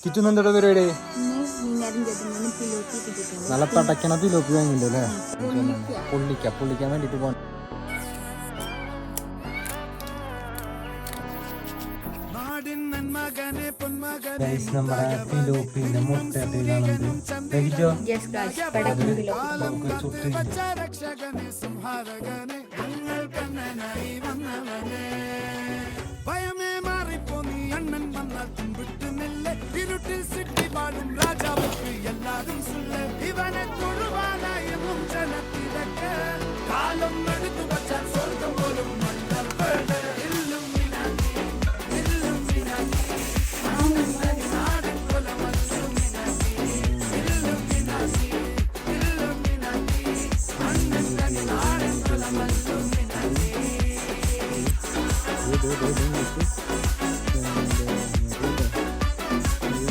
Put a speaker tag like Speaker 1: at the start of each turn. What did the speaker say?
Speaker 1: കിട്ടുന്നെന്തോ പരിപാടി നല്ല പടക്കണ പിലോപ്പി വാങ്ങിണ്ടല്ലേ പൊള്ളിക്കാൻ വേണ്ടിട്ട് പോകണം. നമ്മുടെ പിലോപ്പിന്റെ മുട്ട
Speaker 2: ഭയമേ മാറിപ്പോ നീ അണ്ണൻ വന്നാൽ തുമ്പിട്ടുന്നില്ലേ